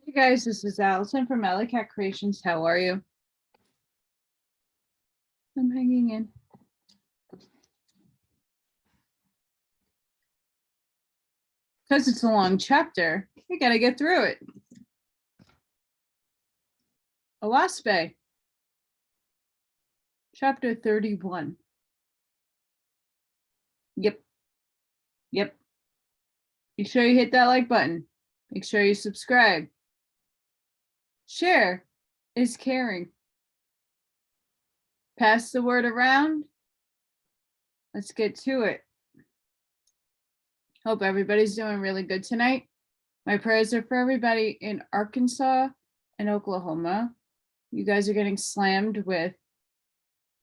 Hey guys, this is Allison from Allykatkreations. How are you? I'm hanging in. Because it's a long chapter, we gotta get through it. Oahspe, chapter 31. Yep. Make sure you hit that like button. Make sure you subscribe. Share is caring. Pass the word around. Let's get to it. Hope everybody's doing really good tonight. My prayers are for everybody in Arkansas and Oklahoma. You guys are getting slammed with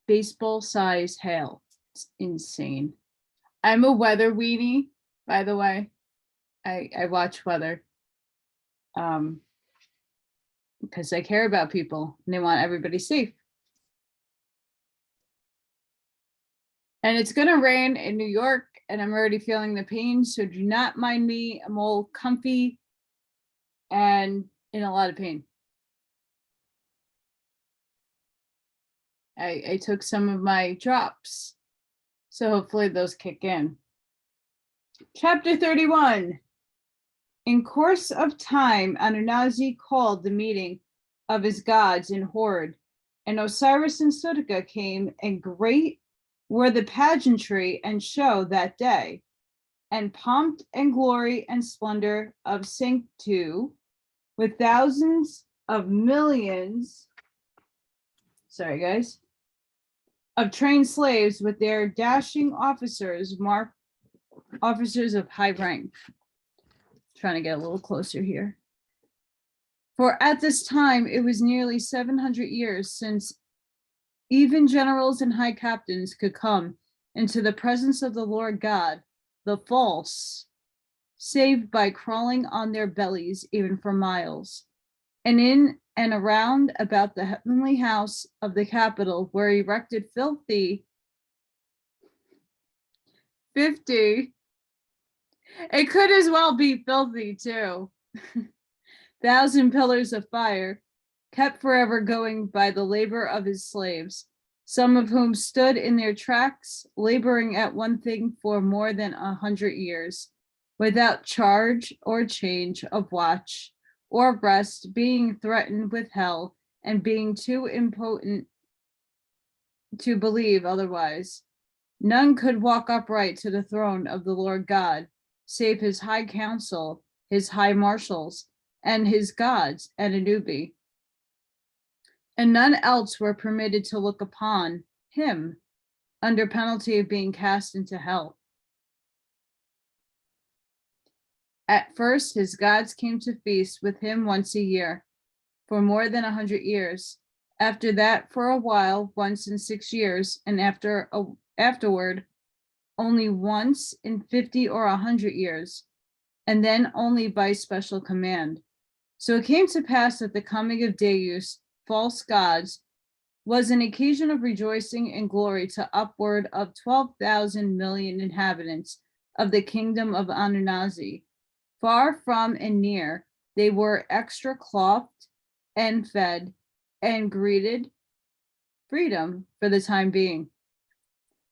baseball-size hail. It's insane. I'm a weather weenie, by the way. I watch weather because I care about people and they want everybody safe. And it's gonna rain in New York and I'm already feeling the pain, so do not mind me. I'm all comfy and in a lot of pain. I took some of my drops, so hopefully those kick in. Chapter 31. In course of time, Anunnaki called the meeting of his gods in Horde, and Osiris and Sutika came, and great were the pageantry and show that day, and pomp and glory and splendor of Sanctu, with thousands of millions, sorry guys, of trained slaves with their dashing officers, officers of high rank. Trying to get a little closer here. For at this time, it was nearly 700 years since even generals and high captains could come into the presence of the Lord God, the false, save by crawling on their bellies even for miles. And in and around about the heavenly house of the capital were erected 50, it could as well be filthy too, 1,000 pillars of fire, kept forever going by the labor of his slaves, some of whom stood in their tracks, laboring at one thing for more than 100 years, without charge or change of watch or rest, being threatened with hell and being too impotent to believe otherwise. None could walk upright to the throne of the Lord God, save his high council, his high marshals, and his gods and Anubi. And none else were permitted to look upon him under penalty of being cast into hell. At first, his gods came to feast with him once a year for more than 100 years. After that, for a while, once in 6 years, and afterward, only once in 50 or 100 years, and then only by special command. So it came to pass that the coming of Deus, false gods, was an occasion of rejoicing and glory to upward of 12,000 million inhabitants of the kingdom of Anunnaki. Far from and near, they were extra clothed and fed and greeted freedom for the time being.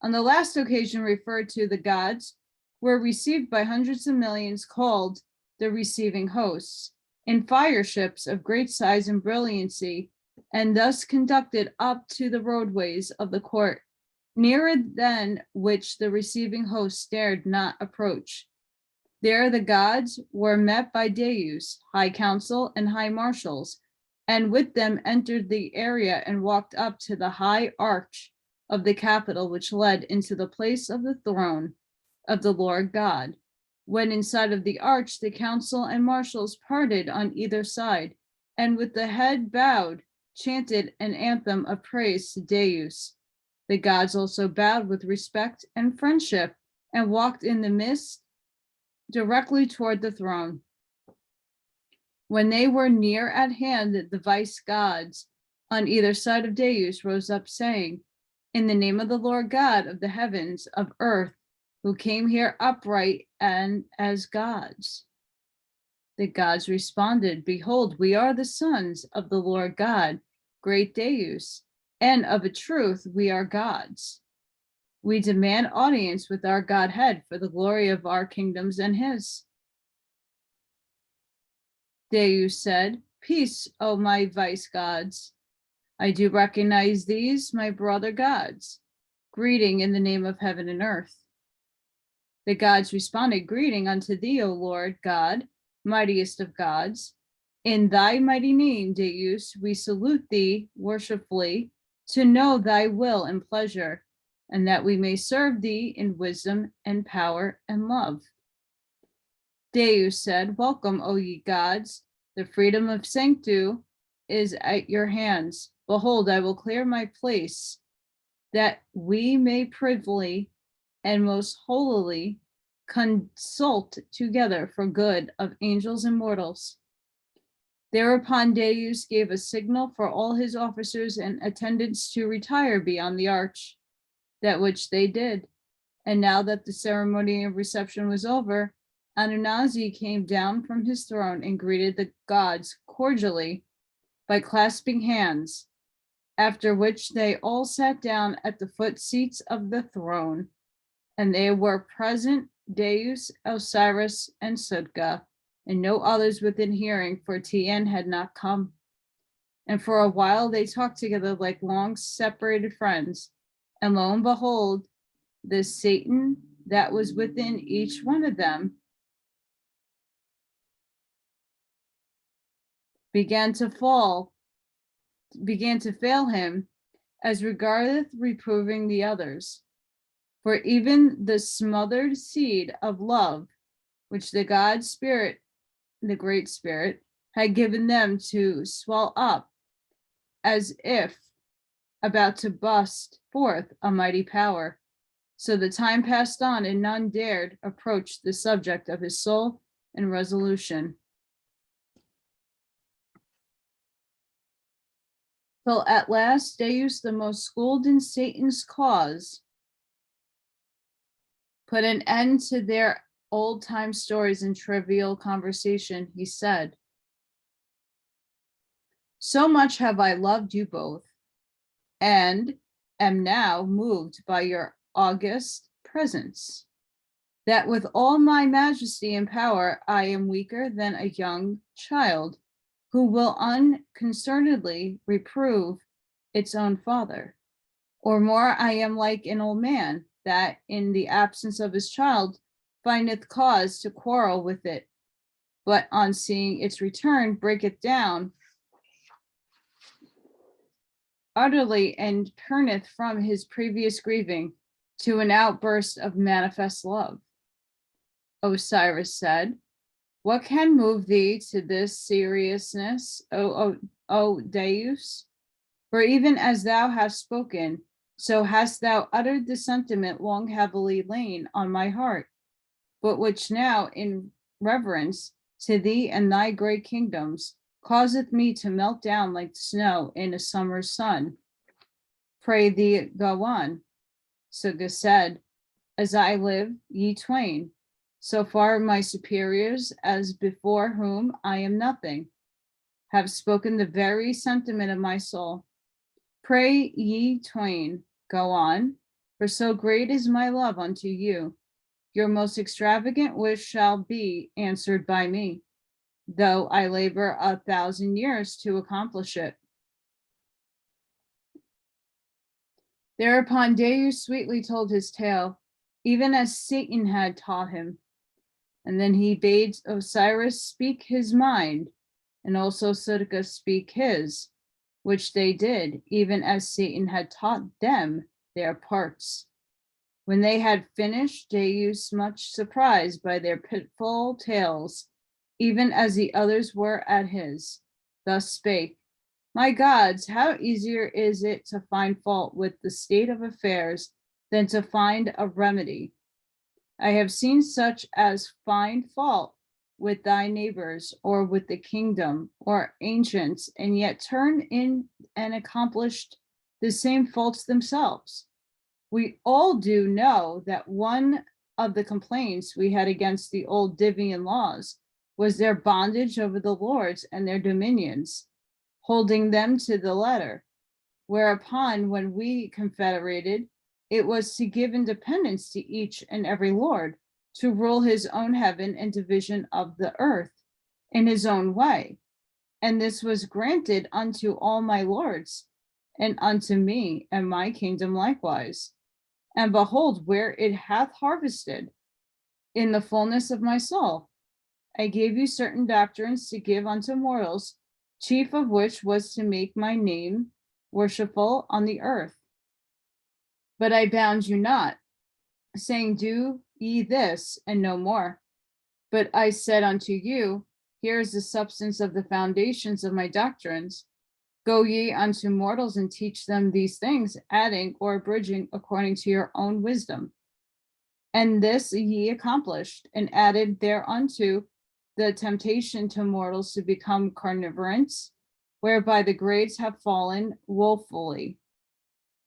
On the last occasion referred to, the gods were received by hundreds of millions, called the receiving hosts, in fire ships of great size and brilliancy, and thus conducted up to the roadways of the court, nearer than which the receiving host dared not approach. There the gods were met by Deus, high council, and high marshals, and with them entered the area and walked up to the high arch of the capital, which led into the place of the throne of the Lord God. When inside of the arch, the council and marshals parted on either side, and with the head bowed, chanted an anthem of praise to Deus. The gods also bowed with respect and friendship and walked in the midst directly toward the throne. When they were near at hand, the vice gods on either side of Deus rose up, saying, in the name of the Lord God of the heavens, of earth, who came here upright and as gods. The gods responded, "Behold, we are the sons of the Lord God, great Deus, and of a truth we are gods. We demand audience with our Godhead for the glory of our kingdoms and his." Deus said, "Peace, O my vice gods. I do recognize these, my brother gods. Greeting in the name of heaven and earth." The gods responded, "Greeting unto thee, O Lord God, mightiest of gods. In thy mighty name, Deus, we salute thee worshipfully, to know thy will and pleasure, and that we may serve thee in wisdom and power and love." Deus said, "Welcome, O ye gods. The freedom of Sanctu is at your hands. Behold, I will clear my place, that we may privily and most holily consult together for good of angels and mortals." Thereupon Deus gave a signal for all his officers and attendants to retire beyond the arch, that which they did. And now that the ceremony of reception was over, Anunnaki came down from his throne and greeted the gods cordially by clasping hands, after which they all sat down at the foot seats of the throne, and they were present Deus, Osiris, and Sudka, and no others within hearing, for Tien had not come. And for a while they talked together like long separated friends, and lo and behold, the Satan that was within each one of them began to fail him, as regardeth reproving the others. For even the smothered seed of love, which the God Spirit, the Great Spirit, had given them to swell up, as if about to bust forth a mighty power. So the time passed on, and none dared approach the subject of his soul and resolution. Till at last Deus, the most schooled in Satan's cause, put an end to their old-time stories and trivial conversation. He said, "So much have I loved you both, and am now moved by your august presence, that with all my majesty and power I am weaker than a young child, who will unconcernedly reprove its own father. Or more, I am like an old man, that in the absence of his child findeth cause to quarrel with it, but on seeing its return breaketh down utterly and turneth from his previous grieving to an outburst of manifest love." Osiris said, "What can move thee to this seriousness, O Deus? For even as thou hast spoken, so hast thou uttered the sentiment long heavily lain on my heart, but which now, in reverence to thee and thy great kingdoms, causeth me to melt down like snow in a summer's sun. Pray thee, go on." Suga said, "As I live, ye twain, so far my superiors, as before whom I am nothing, have spoken the very sentiment of my soul. Pray ye twain, go on, for so great is my love unto you. Your most extravagant wish shall be answered by me, though I labor 1,000 years to accomplish it." Thereupon Deus sweetly told his tale, even as Satan had taught him. And then he bade Osiris speak his mind, and also Sudka speak his, which they did, even as Satan had taught them their parts. When they had finished, Deus, much surprised by their pitiful tales, even as the others were at his, thus spake, "My gods, how easier is it to find fault with the state of affairs than to find a remedy? I have seen such as find fault with thy neighbors or with the kingdom or ancients, and yet turn in and accomplish the same faults themselves. We all do know that one of the complaints we had against the old Divian laws was their bondage over the lords and their dominions, holding them to the letter. Whereupon, when we confederated, it was to give independence to each and every lord, to rule his own heaven and division of the earth in his own way. And this was granted unto all my lords, and unto me and my kingdom likewise. And behold, where it hath harvested in the fullness of my soul, I gave you certain doctrines to give unto mortals, chief of which was to make my name worshipful on the earth. But I bound you not, saying, do ye this and no more. But I said unto you, here is the substance of the foundations of my doctrines. Go ye unto mortals and teach them these things, adding or abridging according to your own wisdom. And this ye accomplished, and added thereunto the temptation to mortals to become carnivorous, whereby the grades have fallen woefully.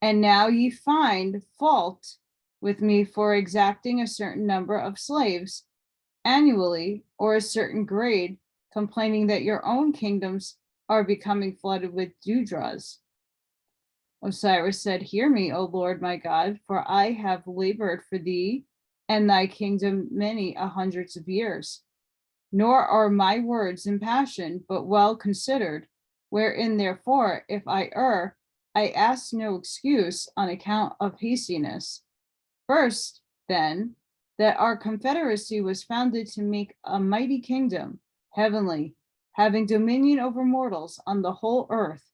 And now ye find fault with me for exacting a certain number of slaves annually, or a certain grade, complaining that your own kingdoms are becoming flooded with dewdraws. Osiris said, hear me, O Lord my God, for I have labored for thee and thy kingdom many hundreds of years. Nor are my words impassioned, but well considered, wherein therefore, if I err, I ask no excuse on account of hastiness. First, then, that our confederacy was founded to make a mighty kingdom, heavenly, having dominion over mortals on the whole earth,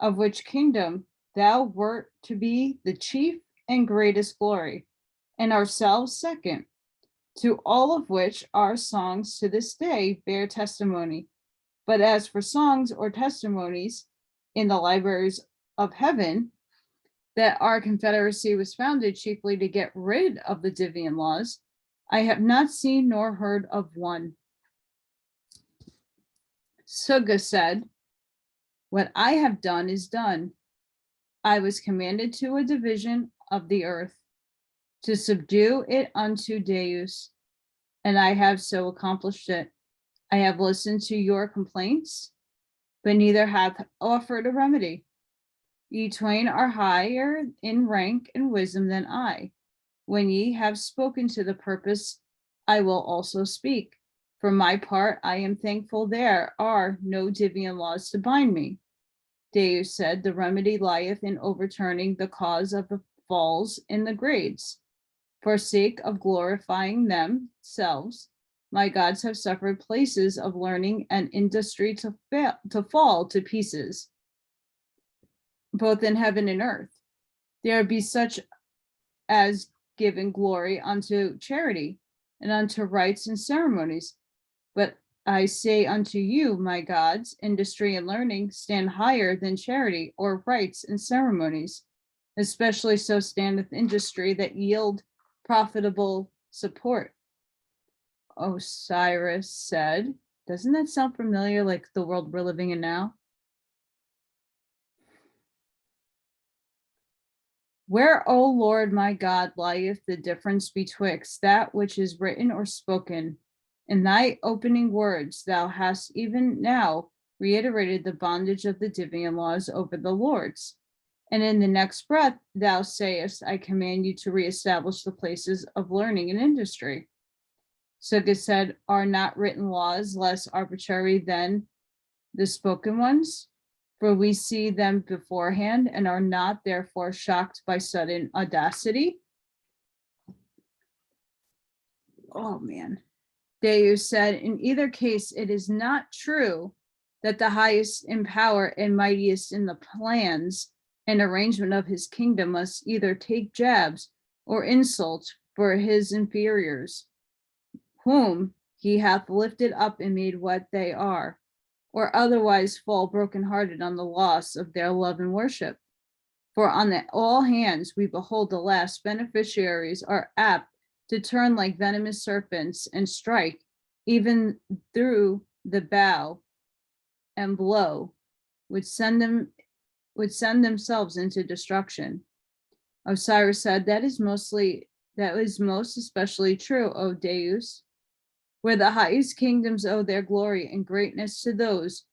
of which kingdom thou wert to be the chief and greatest glory, and ourselves second, to all of which our songs to this day bear testimony. But as for songs or testimonies in the libraries of heaven, that our confederacy was founded chiefly to get rid of the Divian laws, I have not seen nor heard of one. Suga said, what I have done is done. I was commanded to a division of the earth, to subdue it unto Deus, and I have so accomplished it. I have listened to your complaints, but neither hath offered a remedy. Ye twain are higher in rank and wisdom than I. When ye have spoken to the purpose, I will also speak. For my part, I am thankful there are no Divian laws to bind me. Deus said, the remedy lieth in overturning the cause of the falls in the grades. For sake of glorifying themselves, my gods have suffered places of learning and industry to fall to pieces, both in heaven and earth. There be such as giving glory unto charity and unto rites and ceremonies. But I say unto you, my gods, industry and learning stand higher than charity or rites and ceremonies. Especially so standeth industry that yield profitable support. Osiris said, doesn't that sound familiar, like the world we're living in now? Where, O Lord my God, lieth the difference betwixt that which is written or spoken? In thy opening words, thou hast even now reiterated the bondage of the Divian laws over the lords. And in the next breath, thou sayest, I command you to reestablish the places of learning and industry. Suga said, are not written laws less arbitrary than the spoken ones? For we see them beforehand and are not therefore shocked by sudden audacity. Oh man. Deus said, in either case, it is not true that the highest in power and mightiest in the plans and arrangement of his kingdom must either take jabs or insult for his inferiors, whom he hath lifted up and made what they are, or otherwise fall brokenhearted on the loss of their love and worship. For on all hands we behold the last beneficiaries are apt to turn like venomous serpents and strike even through the bow and blow, would send themselves into destruction. Osiris said, that is most especially true, O Deus. where the highest kingdoms owe their glory and greatness to those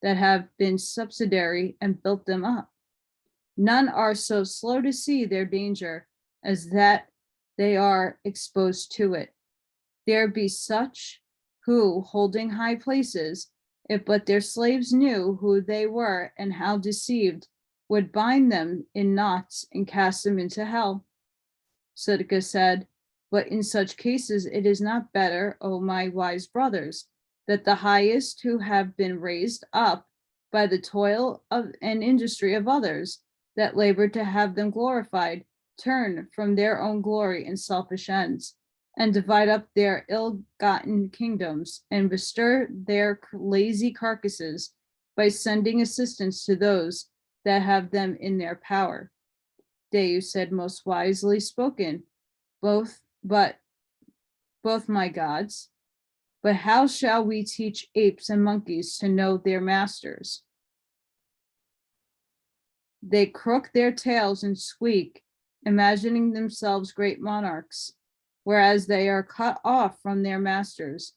that have been subsidiary and built them up. None are so slow to see their danger as that they are exposed to it. There be such who, holding high places, if but their slaves knew who they were and how deceived, would bind them in knots and cast them into hell. Seneca said, but in such cases it is not better, O my wise brothers, that the highest who have been raised up by the toil of and industry of others that labored to have them glorified, turn from their own glory and selfish ends, and divide up their ill-gotten kingdoms, and bestir their lazy carcasses by sending assistance to those that have them in their power. Deus said, most wisely spoken, both my gods, but how shall we teach apes and monkeys to know their masters? They crook their tails and squeak, imagining themselves great monarchs, whereas they are cut off from their masters.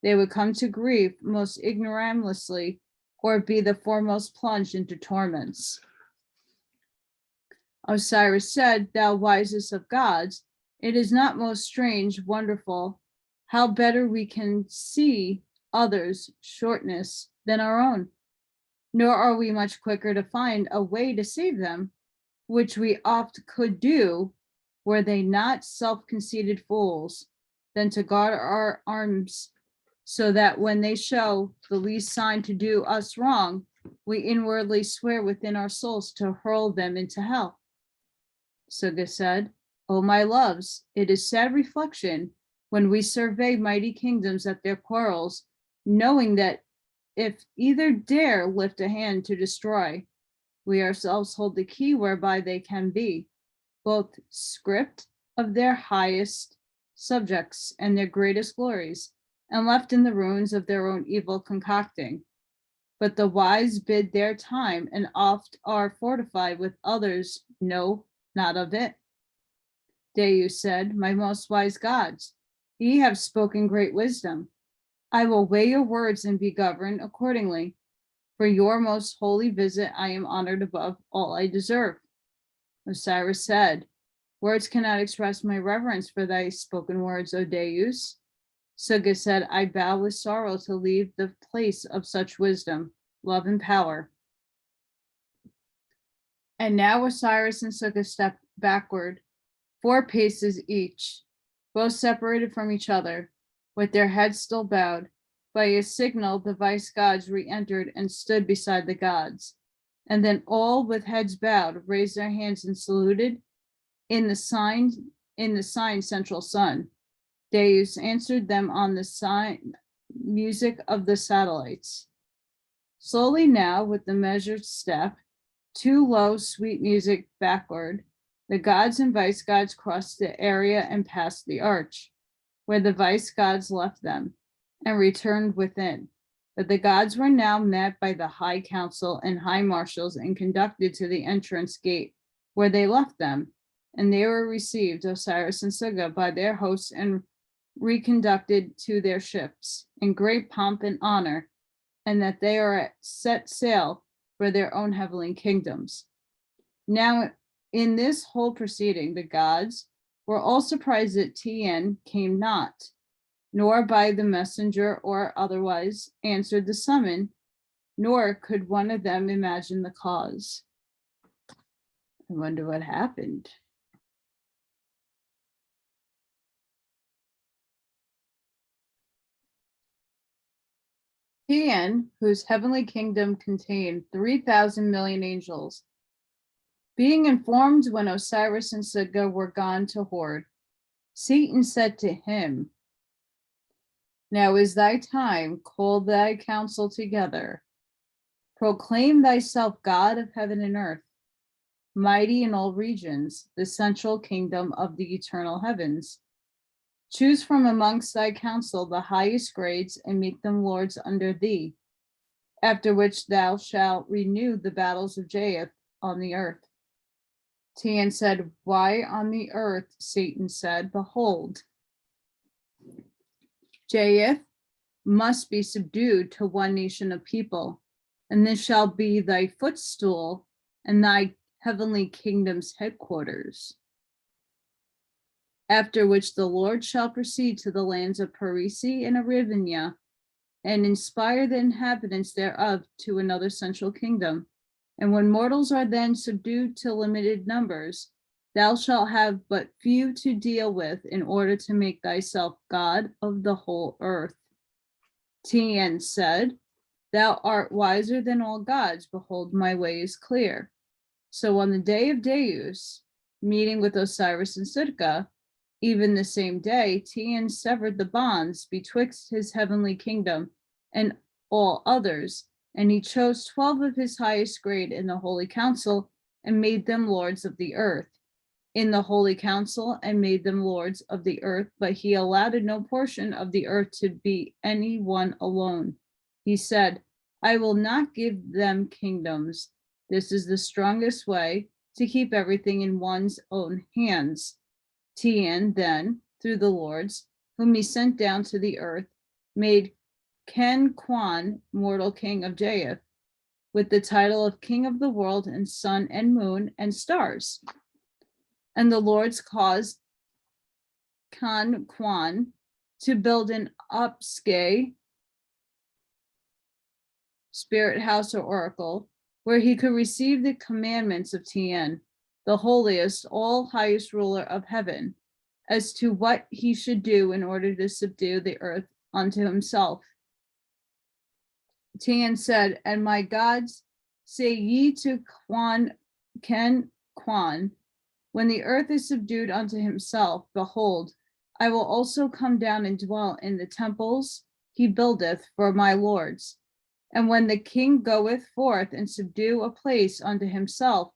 They would come to grief most ignoramulously, or be the foremost plunged into torments. Osiris said, thou wisest of gods, it is not most strange, wonderful, how better we can see others' shortness than our own, nor are we much quicker to find a way to save them, which we oft could do, were they not self-conceited fools, than to guard our arms, so that when they show the least sign to do us wrong, we inwardly swear within our souls to hurl them into hell. Suga said, O my loves, it is sad reflection when we survey mighty kingdoms at their quarrels, knowing that if either dare lift a hand to destroy, we ourselves hold the key whereby they can be, both script of their highest subjects and their greatest glories, and left in the ruins of their own evil concocting. But the wise bid their time, and oft are fortified with others, know not of it. Deus said, my most wise gods, ye have spoken great wisdom. I will weigh your words and be governed accordingly. For your most holy visit, I am honored above all I deserve. Osiris said, words cannot express my reverence for thy spoken words, O Deus. Suga said, I bow with sorrow to leave the place of such wisdom, love, and power. And now Osiris and Suga stepped backward, 4 paces each, both separated from each other, with their heads still bowed. By a signal, the vice gods re-entered and stood beside the gods. And then all with heads bowed raised their hands and saluted in the sign central sun. Deus answered them on the sign music of the satellites. Slowly now, with the measured step, 2 low, sweet music backward, the gods and vice gods crossed the area and passed the arch, where the vice gods left them, and returned within. But the gods were now met by the high council and high marshals and conducted to the entrance gate, where they left them, and they were received, Osiris and Suga, by their hosts and reconducted to their ships in great pomp and honor, and that they are at set sail for their own heavenly kingdoms. Now, in this whole proceeding, the gods were all surprised that Tien came not, nor by the messenger or otherwise answered the summon, nor could one of them imagine the cause. I wonder what happened. Tien, whose heavenly kingdom contained 3,000 million angels, being informed when Osiris and Suga were gone to hoard, Satan said to him, now is thy time, call thy council together. Proclaim thyself God of heaven and earth, mighty in all regions, the central kingdom of the eternal heavens. Choose from amongst thy council the highest grades and make them lords under thee, after which thou shalt renew the battles of Japheth on the earth. Tien said, why on the earth? Satan said, behold, Japheth must be subdued to one nation of people, and this shall be thy footstool and thy heavenly kingdom's headquarters. After which the Lord shall proceed to the lands of Parisi and Arivania, and inspire the inhabitants thereof to another central kingdom. And when mortals are then subdued to limited numbers, thou shalt have but few to deal with in order to make thyself God of the whole earth. Tien said, thou art wiser than all gods. Behold, my way is clear. So on the day of Deus, meeting with Osiris and Sitka, even the same day, Tien severed the bonds betwixt his heavenly kingdom and all others, and he chose 12 of his highest grade in the Holy Council and made them lords of the earth. In the Holy Council and made them lords of the earth, but he allowed no portion of the earth to be any one alone. He said, I will not give them kingdoms. This is the strongest way to keep everything in one's own hands. Tien then, through the lords, whom he sent down to the earth, made Ken Kwan mortal king of Japheth, with the title of king of the world and sun and moon and stars. And the lords caused Kan Kwan to build an Oahspe spirit house or oracle, where he could receive the commandments of Tien, the holiest, all highest ruler of heaven, as to what he should do in order to subdue the earth unto himself. Tien said, and my gods, say ye to Ken Kwan, when the earth is subdued unto himself, behold, I will also come down and dwell in the temples he buildeth for my lords. And when the king goeth forth and subdue a place unto himself,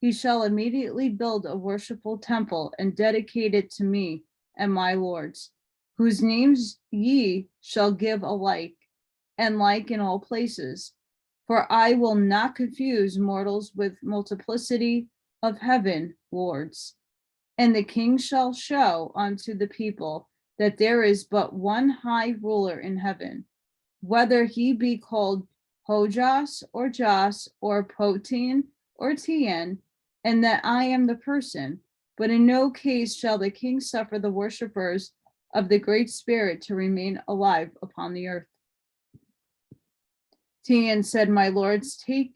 he shall immediately build a worshipful temple and dedicate it to me and my lords, whose names ye shall give alike and like in all places. For I will not confuse mortals with multiplicity of heaven lords. And the king shall show unto the people that there is but one high ruler in heaven, whether he be called Hojas or Jas or Potin or Tien, and that I am the person. But in no case shall the king suffer the worshippers of the Great Spirit to remain alive upon the earth. Tien said, my lords, take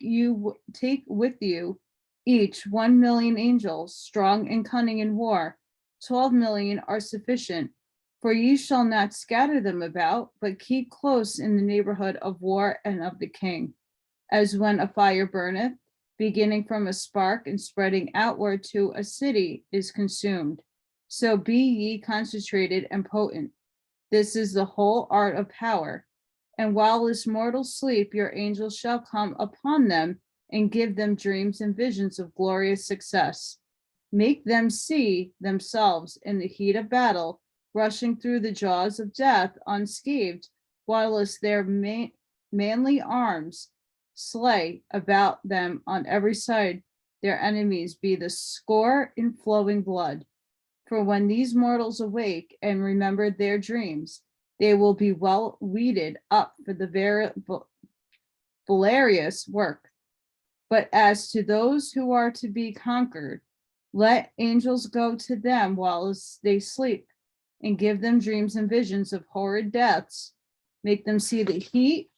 with you each 1,000,000 angels, strong and cunning in war. 12 million are sufficient, for ye shall not scatter them about, but keep close in the neighborhood of war and of the king. As when a fire burneth, beginning from a spark and spreading outward to a city is consumed, so be ye concentrated and potent. This is the whole art of power. And while this mortals sleep, your angels shall come upon them and give them dreams and visions of glorious success. Make them see themselves in the heat of battle, rushing through the jaws of death unscathed, whilst their manly arms slay about them on every side. Their enemies be the score in flowing blood. For when these mortals awake and remember their dreams, they will be well weeded up for the very valerious work. But as to those who are to be conquered, let angels go to them while they sleep, and give them dreams and visions of horrid deaths. Make them see the heat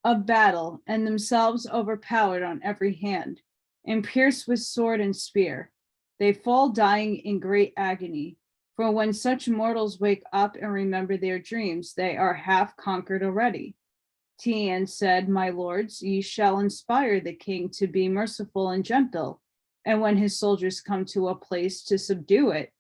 of battle, and themselves overpowered on every hand, and pierced with sword and spear. They fall dying in great agony. For when such mortals wake up and remember their dreams, they are half conquered already. Tien said, my lords, ye shall inspire the king to be merciful and gentle. And when his soldiers come to a place to subdue it,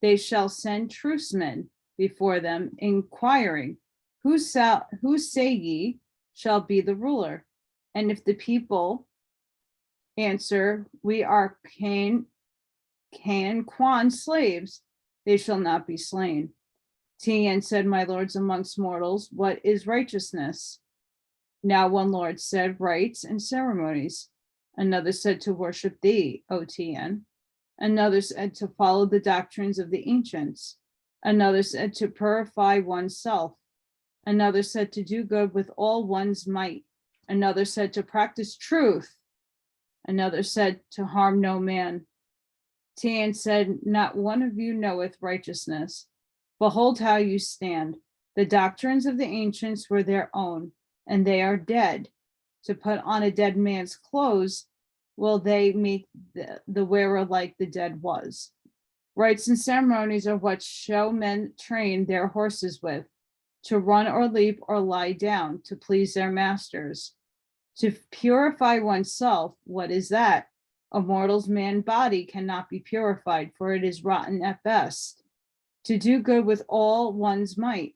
they shall send trucemen before them, inquiring, who say ye shall be the ruler? And if the people answer, we are Can Kwan slaves, they shall not be slain. Tien said, my lords amongst mortals, what is righteousness? Now one lord said, rites and ceremonies. Another said, to worship thee, O Tien. Another said, to follow the doctrines of the ancients. Another said to purify oneself. Another said to do good with all one's might. Another said to practice truth. Another said to harm no man. Tian said, not one of you knoweth righteousness. Behold how you stand. The doctrines of the ancients were their own, and they are dead. To put on a dead man's clothes, will they make the wearer like the dead was. Rites and ceremonies are what showmen train their horses with, to run or leap or lie down, to please their masters. To purify oneself, what is that? A mortal's man body cannot be purified, for it is rotten at best. To do good with all one's might,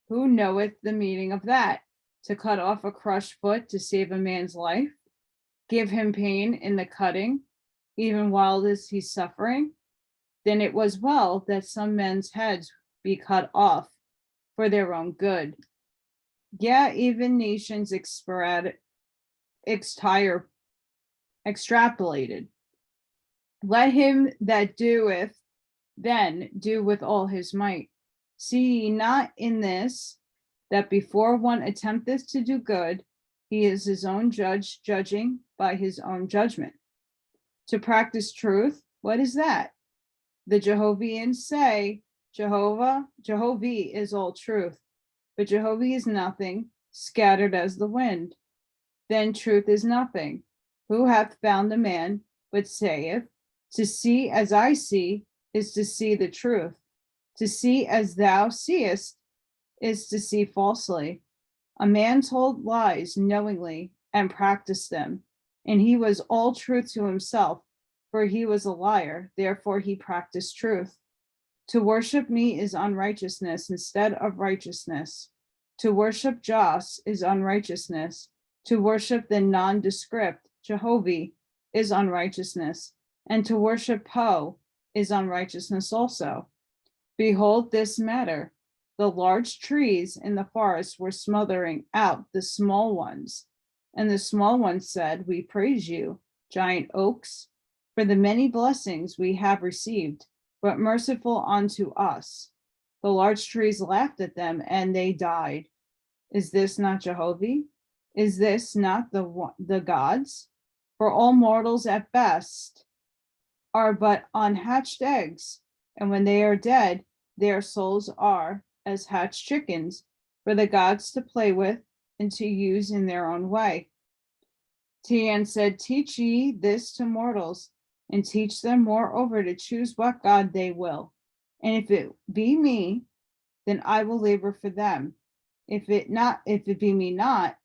who knoweth the meaning of that? To cut off a crushed foot to save a man's life? Give him pain in the cutting, even while he's suffering? Then it was well that some men's heads be cut off for their own good. Yeah, even nations extrapolated. Let him that doeth then do with all his might. See ye not in this, that before one attempteth to do good, he is his own judge, judging by his own judgment. To practice truth, what is that? The Jehovahans say, Jehovah is all truth, but Jehovah is nothing, scattered as the wind. Then truth is nothing. Who hath found a man, but saith, to see as I see is to see the truth. To see as thou seest is to see falsely. A man told lies knowingly and practiced them, and he was all truth to himself, for he was a liar, therefore he practiced truth. To worship me is unrighteousness instead of righteousness. To worship Jos is unrighteousness. To worship the nondescript Jehovah is unrighteousness, and to worship Po is unrighteousness also. Behold this matter. The large trees in the forest were smothering out the small ones, and the small ones said, we praise you, giant oaks, for the many blessings we have received, but merciful unto us. The large trees laughed at them, and they died. Is this not Jehovah? Is this not the gods? For all mortals at best are but unhatched eggs, and when they are dead, their souls are as hatched chickens for the gods to play with and to use in their own way. Tian said, teach ye this to mortals, and teach them moreover to choose what God they will. And if it be me, then I will labor for them. If it be me not,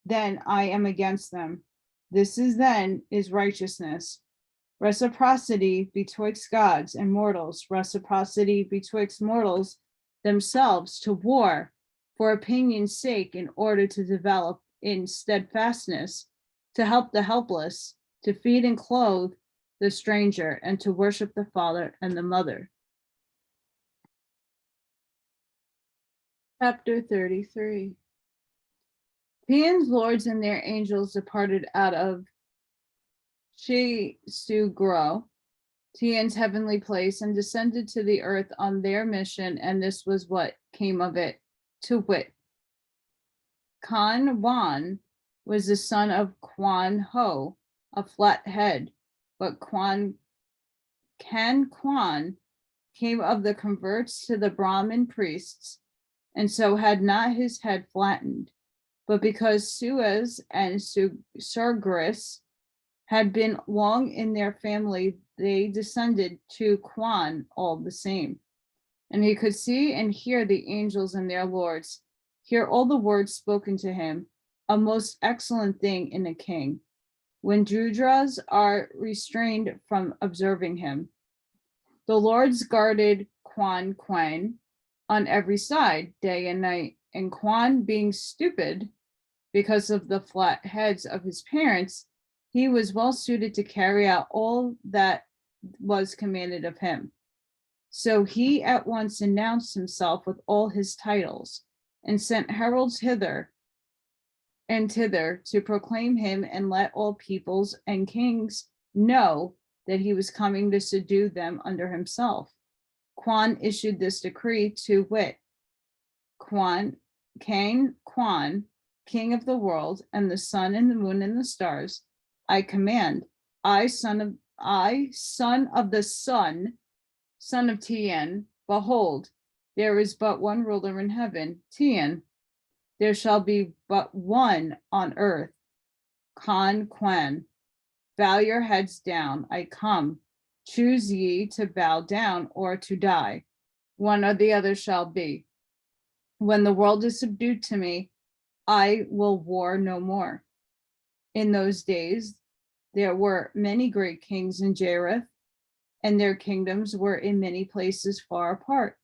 then I am against them. This is righteousness. Reciprocity betwixt gods and mortals, reciprocity betwixt mortals themselves to war for opinion's sake, in order to develop in steadfastness, to help the helpless, to feed and clothe the stranger, and to worship the father and the mother. Chapter 33. Tian's lords and their angels departed out of Shi-Su-Gro, Tian's heavenly place, and descended to the earth on their mission, and this was what came of it, to wit. Kan Wan was the son of Quan Ho, a flat head, but Quan came of the converts to the Brahmin priests, and so had not his head flattened. But because Suez and Surgris had been long in their family, they descended to Quan all the same. And he could see and hear the angels and their lords, hear all the words spoken to him, a most excellent thing in a king, when Judras are restrained from observing him. The lords guarded Quan on every side, day and night, and Quan, being stupid because of the flat heads of his parents, he was well suited to carry out all that was commanded of him. So he at once announced himself with all his titles, and sent heralds hither and thither to proclaim him, and let all peoples and kings know that he was coming to subdue them under himself. Quan issued this decree to wit, King Quan, king of the world, and the sun and the moon and the stars, I command, son of the sun, son of Tian, behold, there is but one ruler in heaven, Tian. There shall be but one on earth, Quan. Bow your heads down, I come. Choose ye to bow down or to die. One or the other shall be. When the world is subdued to me, I will war no more. In those days, there were many great kings in Jareth, and their kingdoms were in many places far apart.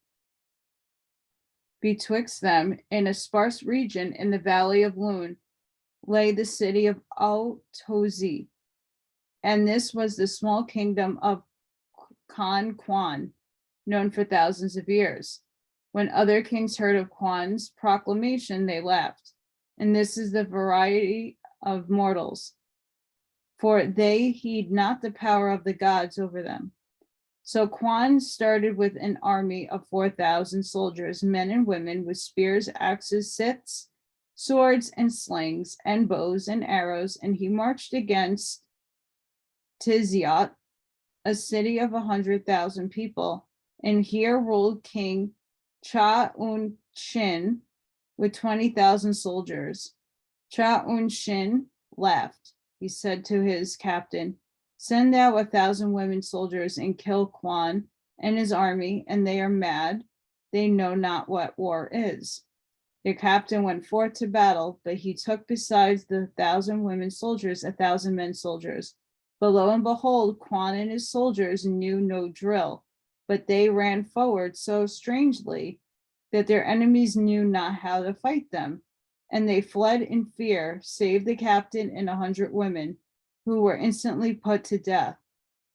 Betwixt them, in a sparse region in the valley of Loon, lay the city of Oahspe, and this was the small kingdom of Quan, known for thousands of years. When other kings heard of Quan's proclamation, they laughed. And this is the variety of mortals, for they heed not the power of the gods over them. So Quan started with an army of 4,000 soldiers, men and women, with spears, axes, scythes, swords, and slings, and bows and arrows, and he marched against Tiziat, a city of 100,000 people, and here ruled King Cha-un-shin with 20,000 soldiers. Cha-un-shin laughed. He said to his captain, send out 1,000 women soldiers and kill Quan and his army, and they are mad. They know not what war is. The captain went forth to battle, but he took besides the 1,000 women soldiers 1,000 men soldiers. But lo and behold, Quan and his soldiers knew no drill, but they ran forward so strangely that their enemies knew not how to fight them. And they fled in fear, save the captain and 100 women, who were instantly put to death.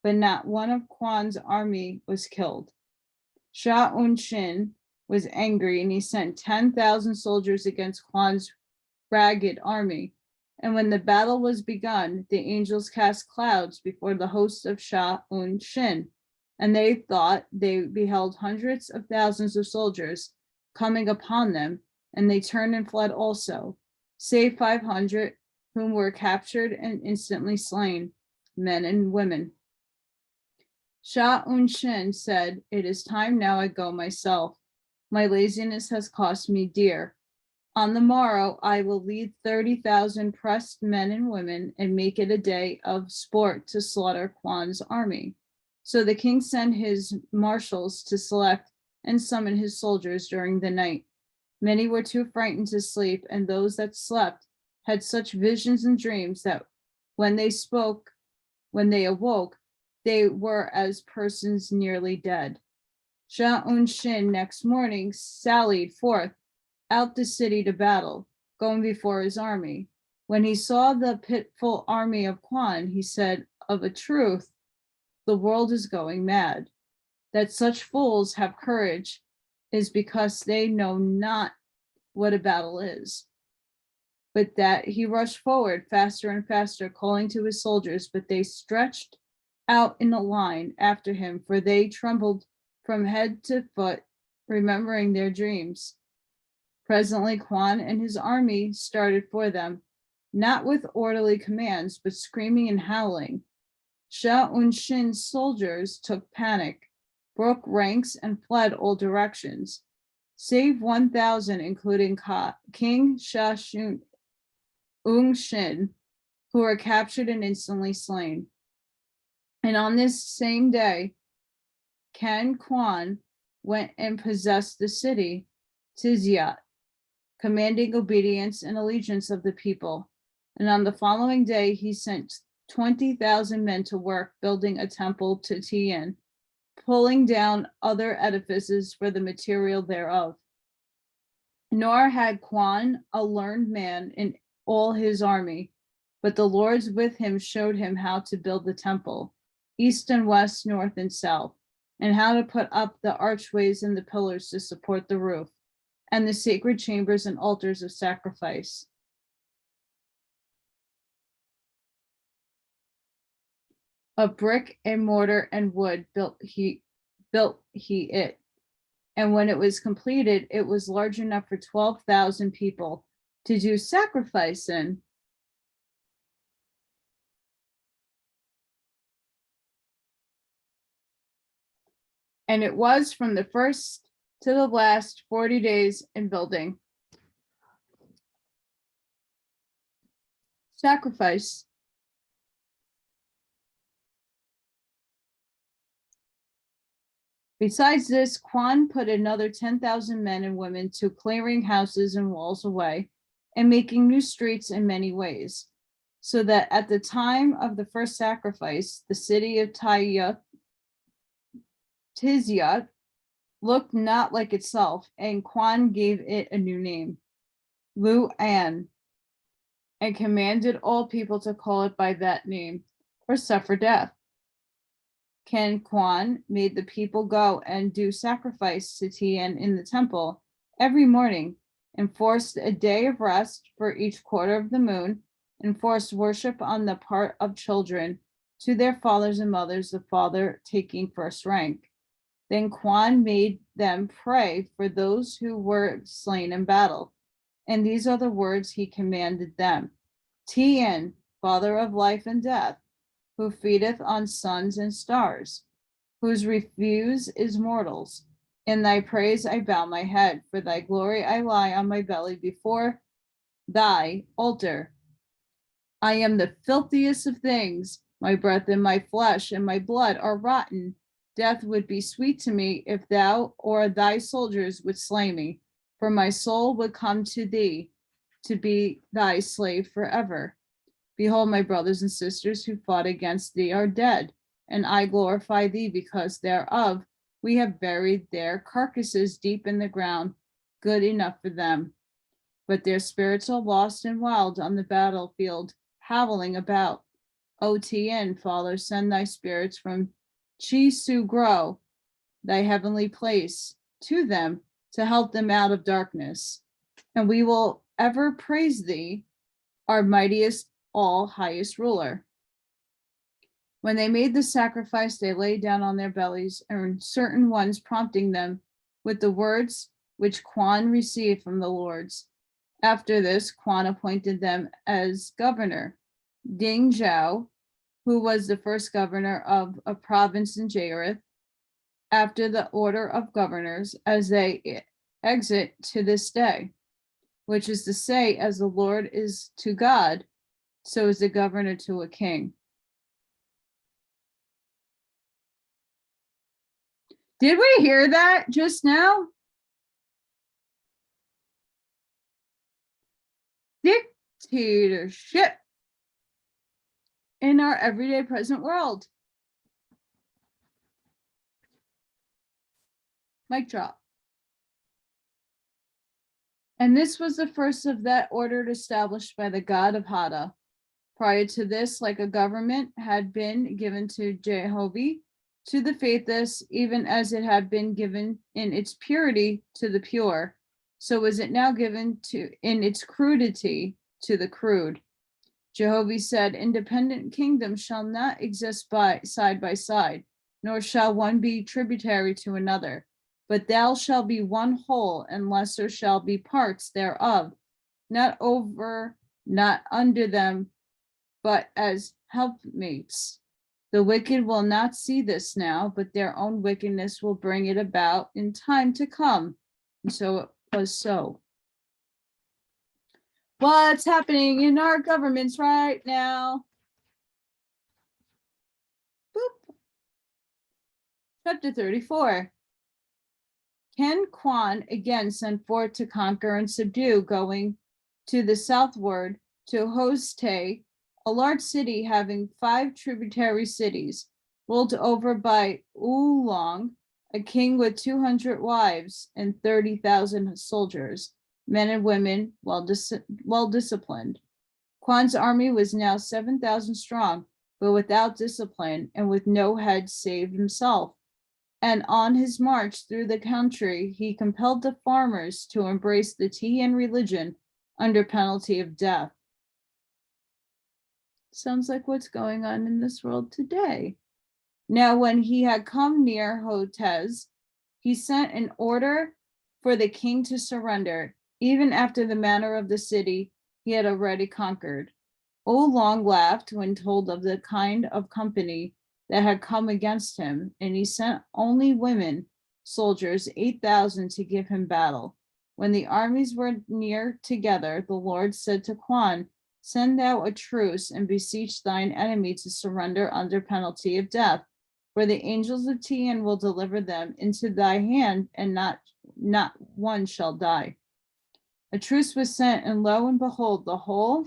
But not one of Quan's army was killed. Cha-un-shin was angry, and he sent 10,000 soldiers against Quan's ragged army. And when the battle was begun, the angels cast clouds before the host of Cha-un-shin, and they thought they beheld hundreds of thousands of soldiers coming upon them, and they turned and fled also, save 500, whom were captured and instantly slain, men and women. Cha-un-shin said, it is time now I go myself. My laziness has cost me dear. On the morrow, I will lead 30,000 pressed men and women and make it a day of sport to slaughter Quan's army. So the king sent his marshals to select and summon his soldiers during the night. Many were too frightened to sleep, and those that slept had such visions and dreams that when they awoke, they were as persons nearly dead. Cha-un-shin next morning sallied forth out the city to battle, going before his army. When he saw the pitiful army of Quan, he said, of a truth, the world is going mad. That such fools have courage is because they know not what a battle is. But that he rushed forward faster and faster, calling to his soldiers, but they stretched out in a line after him, for they trembled from head to foot, remembering their dreams. Presently, Quan and his army started for them, not with orderly commands, but screaming and howling. Cha-un-shin's soldiers took panic, broke ranks, and fled all directions, save 1,000, including King Cha-un-shin, who were captured and instantly slain. And on this same day, Quan went and possessed the city, Tiziat, commanding obedience and allegiance of the people. And on the following day, he sent 20,000 men to work building a temple to Tian, pulling down other edifices for the material thereof. Nor had Quan a learned man in all his army, but the lords with him showed him how to build the temple, east and west, north and south, and how to put up the archways and the pillars to support the roof, and the sacred chambers and altars of sacrifice. Of brick and mortar and wood built built he it. And when it was completed, it was large enough for 12,000 people to do sacrifice in. And it was from the first to the last 40 days in building. Sacrifice. Besides this, Quan put another 10,000 men and women to clearing houses and walls away and making new streets in many ways, so that at the time of the first sacrifice, the city of Tizyat looked not like itself, and Quan gave it a new name, Lu'an, and commanded all people to call it by that name or suffer death. Ken Quan made the people go and do sacrifice to Tien in the temple every morning, enforced a day of rest for each quarter of the moon, enforced worship on the part of children to their fathers and mothers, the father taking first rank. Then Quan made them pray for those who were slain in battle. And these are the words he commanded them. Tien, father of life and death, who feedeth on suns and stars, whose refuse is mortals. In thy praise I bow my head, for thy glory I lie on my belly before thy altar. I am the filthiest of things. My breath and my flesh and my blood are rotten. Death would be sweet to me if thou or thy soldiers would slay me, for my soul would come to thee to be thy slave forever. Behold, my brothers and sisters who fought against thee are dead, and I glorify thee because thereof we have buried their carcasses deep in the ground, good enough for them. But their spirits are lost and wild on the battlefield, howling about. O Tien, Father, send thy spirits from Chi Su Grow, thy heavenly place, to them to help them out of darkness. And we will ever praise thee, our mightiest, all highest ruler. When they made the sacrifice, they lay down on their bellies, and certain ones prompting them with the words which Quan received from the lords. After this, Quan appointed them as governor. Ding Zhao, who was the first governor of a province in Jairith, after the order of governors, as they exit to this day, which is to say, as the Lord is to God, so is the governor to a king. Did we hear that just now? Dictatorship in our everyday present world. Mic drop. And this was the first of that order established by the god of Hada. Prior to this, like a government had been given to Jehovah, to the faithless, even as it had been given in its purity to the pure, so is it now given to in its crudity to the crude. Jehovah said, independent kingdoms shall not exist side by side, nor shall one be tributary to another, but thou shalt be one whole, unless there shall be parts thereof, not over, not under them, but as helpmates. The wicked will not see this now, but their own wickedness will bring it about in time to come. And so it was so. What's happening in our governments right now? Boop. Chapter 34. Ken Quan again sent forth to conquer and subdue, going to the southward to Oahspe, a large city having 5 tributary cities, ruled over by Oolong, a king with 200 wives and 30,000 soldiers, men and women, well disciplined. Quan's army was now 7,000 strong, but without discipline and with no head save himself. And on his march through the country, he compelled the farmers to embrace the Tian religion under penalty of death. Sounds like what's going on in this world today. Now, when he had come near Hotez, he sent an order for the king to surrender, even after the manner of the city he had already conquered. Oolong laughed when told of the kind of company that had come against him, and he sent only women soldiers 8,000 to give him battle. When the armies were near together, the Lord said to Quan, "Send thou a truce and beseech thine enemy to surrender under penalty of death, for the angels of Tien will deliver them into thy hand, and not one shall die." A truce was sent, and lo and behold, the whole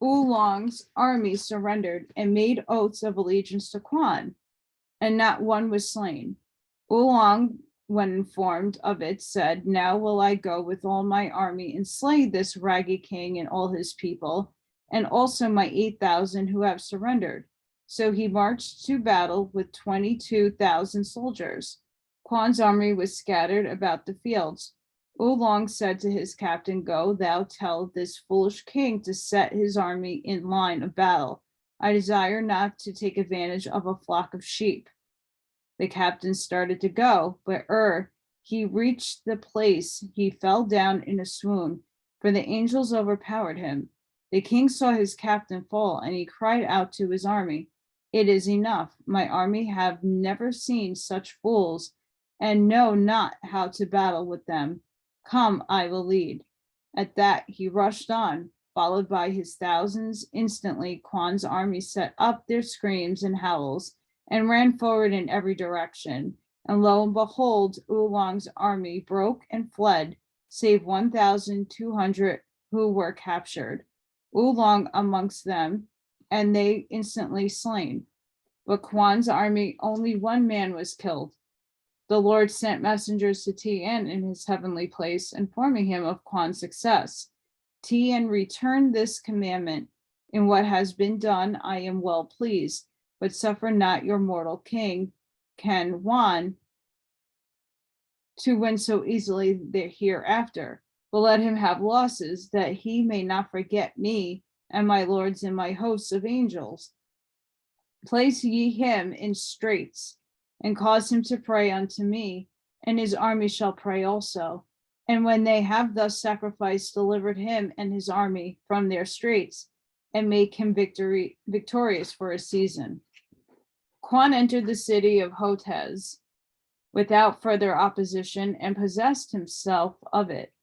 Oolong's army surrendered and made oaths of allegiance to Quan, and not one was slain. Oolong, when informed of it, said, "Now will I go with all my army and slay this raggy king and all his people, and also my 8,000 who have surrendered." So he marched to battle with 22,000 soldiers. Quan's army was scattered about the fields. Oolong said to his captain, "Go thou tell this foolish king to set his army in line of battle. I desire not to take advantage of a flock of sheep." The captain started to go, but ere he reached the place, he fell down in a swoon, for the angels overpowered him. The king saw his captain fall, and he cried out to his army, "It is enough. My army have never seen such fools, and know not how to battle with them. Come, I will lead." At that he rushed on, followed by his thousands. Instantly, Quan's army set up their screams and howls and ran forward in every direction. And lo and behold, Oolong's army broke and fled, save 1,200 who were captured, Oolong amongst them, and they instantly slain. But Quan's army, only one man was killed. The Lord sent messengers to Tien in his heavenly place, informing him of Quan's success. Tien returned this commandment: "In what has been done, I am well pleased, but suffer not your mortal king, Can Wan, to win so easily the hereafter, but let him have losses, that he may not forget me and my lords and my hosts of angels. Place ye him in straits, and cause him to pray unto me, and his army shall pray also. And when they have thus sacrificed, delivered him and his army from their straits, and make him victorious for a season." Quan entered the city of Hotez without further opposition and possessed himself of it.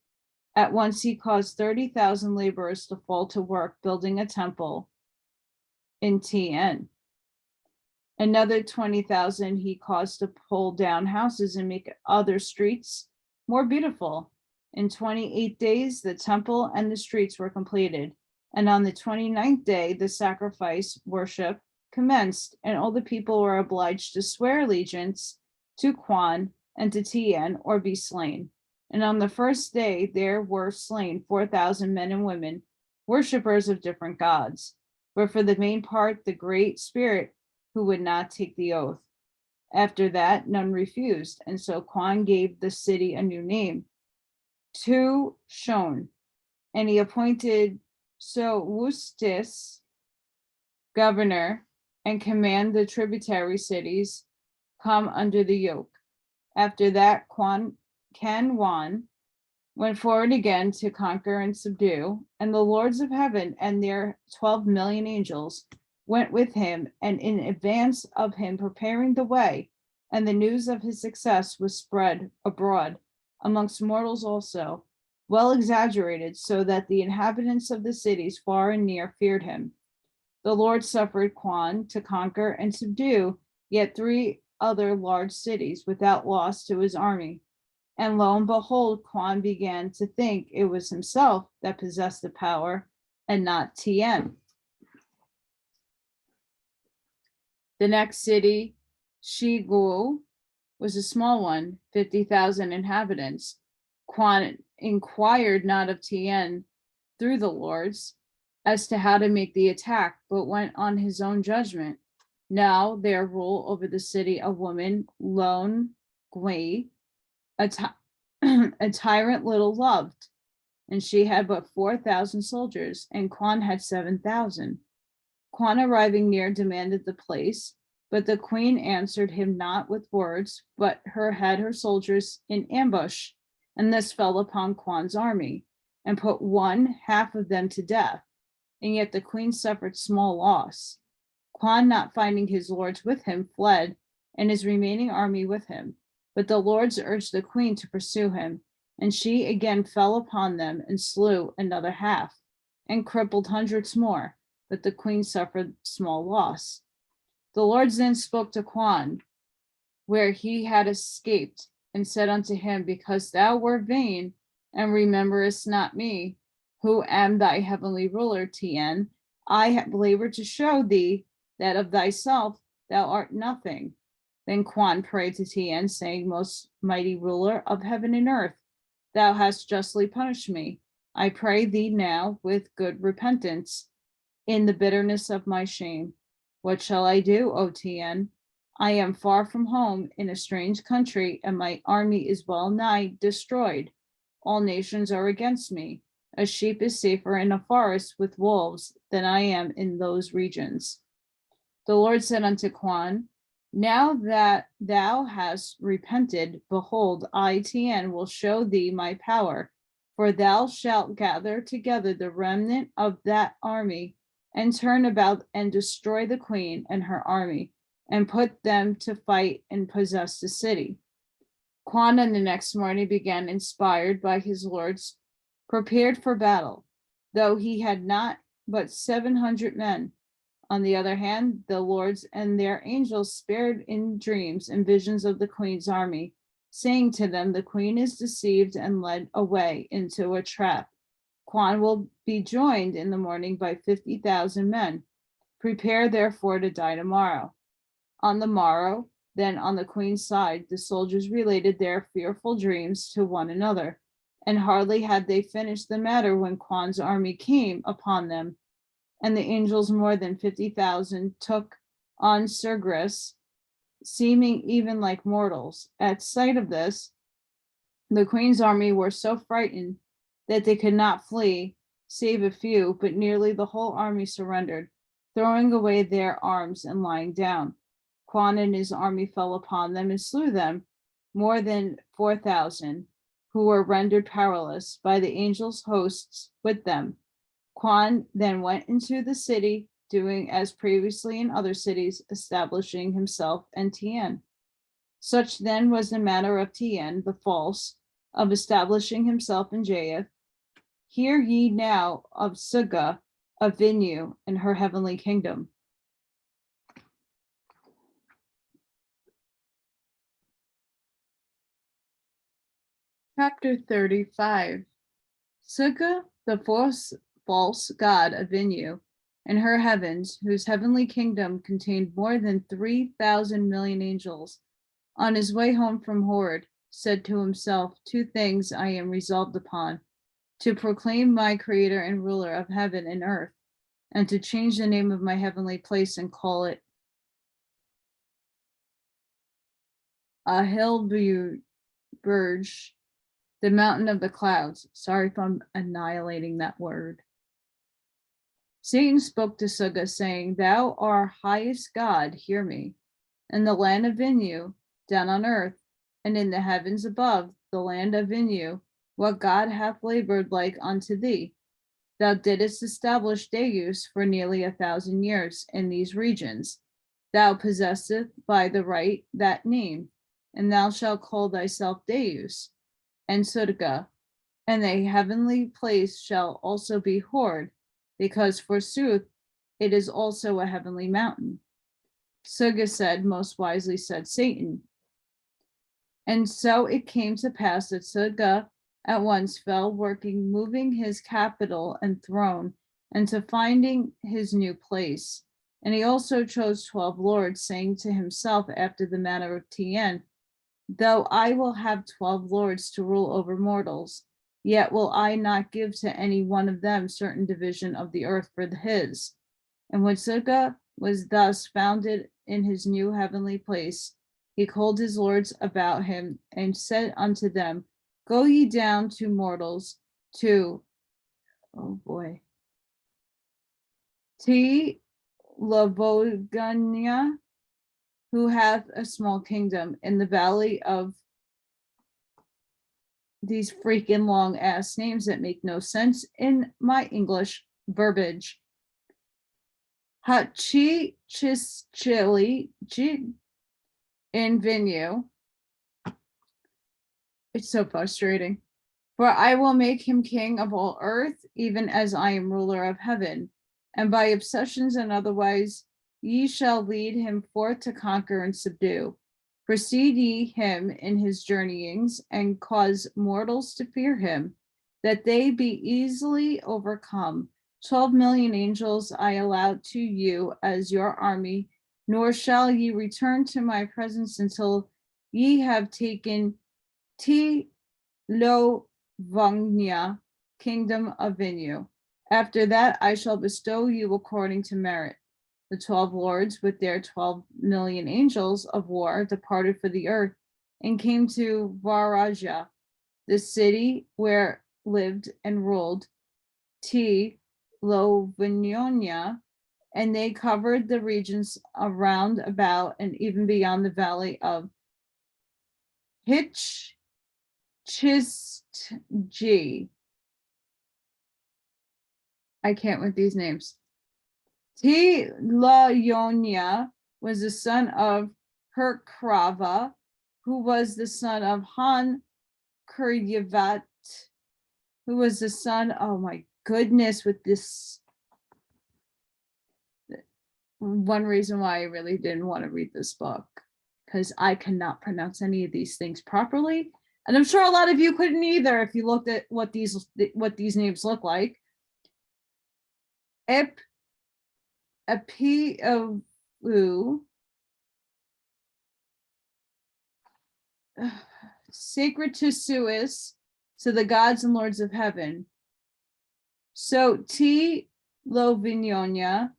At once he caused 30,000 laborers to fall to work building a temple in Tien. Another 20,000 he caused to pull down houses and make other streets more beautiful. In 28 days, the temple and the streets were completed. And on the 29th day, the sacrifice worship commenced, and all the people were obliged to swear allegiance to Quan and to Tien or be slain. And on the first day, there were slain 4,000 men and women, worshippers of different gods, but for the main part, the Great Spirit, who would not take the oath. After that, none refused, and so Quan gave the city a new name, Tu Shon, and he appointed So Wustis governor and command the tributary cities come under the yoke. After that, Can Wan went forward again to conquer and subdue, and the lords of heaven and their 12 million angels went with him, and in advance of him preparing the way, and the news of his success was spread abroad amongst mortals also, well exaggerated, so that the inhabitants of the cities far and near feared him. The Lord suffered Quan to conquer and subdue yet 3 other large cities without loss to his army. And lo and behold, Quan began to think it was himself that possessed the power and not Tien. The next city, Shiguo, was a small one, 50,000 inhabitants. Quan inquired not of Tien through the lords as to how to make the attack, but went on his own judgment. Now there rule over the city a woman, Lone Gui, a tyrant little loved, and she had but 4,000 soldiers, and Quan had 7,000. Quan arriving near demanded the place, but the queen answered him not with words, but had her soldiers in ambush, and this fell upon Quan's army, and put one half of them to death, and yet the queen suffered small loss. Quan, not finding his lords with him, fled, and his remaining army with him. But the lords urged the queen to pursue him, and she again fell upon them and slew another half, and crippled hundreds more, but the queen suffered small loss. The lords then spoke to Quan, where he had escaped, and said unto him, because thou wert vain, and rememberest not me, who am thy heavenly ruler, Tien, I have labored to show thee that of thyself thou art nothing. Then Quan prayed to Tien, saying, most mighty ruler of heaven and earth, thou hast justly punished me. I pray thee now with good repentance in the bitterness of my shame. What shall I do, O Tien? I am far from home in a strange country, and my army is well nigh destroyed. All nations are against me. A sheep is safer in a forest with wolves than I am in those regions. The Lord said unto Quan, now that thou hast repented, behold, I, Tien, will show thee my power, for thou shalt gather together the remnant of that army, and turn about and destroy the queen and her army, and put them to fight and possess the city. Quan on the next morning began, inspired by his lords, prepared for battle, though he had not but 700 men. On the other hand, the lords and their angels spared in dreams and visions of the queen's army, saying to them, the queen is deceived and led away into a trap. Quan will be joined in the morning by 50,000 men. Prepare therefore to die tomorrow. On the morrow, then on the queen's side, the soldiers related their fearful dreams to one another, and hardly had they finished the matter when Quan's army came upon them, and the angels more than 50,000 took on Sergris, seeming even like mortals. At sight of this, the queen's army were so frightened that they could not flee, save a few, but nearly the whole army surrendered, throwing away their arms and lying down. Quan and his army fell upon them and slew them, more than 4,000, who were rendered powerless by the angels' hosts with them. Quan then went into the city, doing as previously in other cities, establishing himself and Tien. Such then was the matter of Tien, the false, of establishing himself in Japheth. Hear ye now of Suga, of Vinu, and her heavenly kingdom. Chapter 35. Suga, the false god of Vinu, and her heavens, whose heavenly kingdom contained more than 3,000 million angels, on his way home from Horde, said to himself, two things I am resolved upon, to proclaim my creator and ruler of heaven and earth, and to change the name of my heavenly place and call it Ahilbuj, the mountain of the clouds. Sorry if I'm annihilating that word. Satan spoke to Suga, saying, thou art highest God, hear me. In the land of Vinu, down on earth, and in the heavens above, the land of Vinu, what God hath labored like unto thee. Thou didst establish Deus for nearly 1,000 years in these regions. Thou possesseth by the right that name, and thou shalt call thyself Deus, and Surga, and the heavenly place shall also be Horde, because forsooth it is also a heavenly mountain. Suga said, most wisely said Satan. And so it came to pass that Suga at once fell working, moving his capital and throne, and to finding his new place. And he also chose 12 lords, saying to himself after the manner of Tien, though I will have 12 lords to rule over mortals, yet will I not give to any one of them certain division of the earth for his. And when Suga was thus founded in his new heavenly place, he called his lords about him and said unto them, go ye down to mortals to, oh boy, Lavogania, who hath a small kingdom in the valley of these freaking long ass names that make no sense in my English verbiage. Hachi Chischili in Venue. It's so frustrating. For I will make him king of all earth, even as I am ruler of heaven. And by obsessions and otherwise, ye shall lead him forth to conquer and subdue. Precede ye him in his journeyings, and cause mortals to fear him, that they be easily overcome. 12 million angels I allow to you as your army, nor shall ye return to my presence until ye have taken Lovagnia, kingdom of Venue. After that, I shall bestow you according to merit. The 12 lords with their 12 million angels of war departed for the earth and came to Varaja, the city where lived and ruled Lovagnia, and they covered the regions around about and even beyond the valley of Chistg. I can't with these names. Laonia was the son of Herkrava, who was the son of Han Kuryavat, who was the son, oh my goodness, with this. One reason why I really didn't want to read this book, because I cannot pronounce any of these things properly. And I'm sure a lot of you couldn't either if you looked at what these names look like. Sacred to Suis, to the gods and lords of heaven. So Lovagnia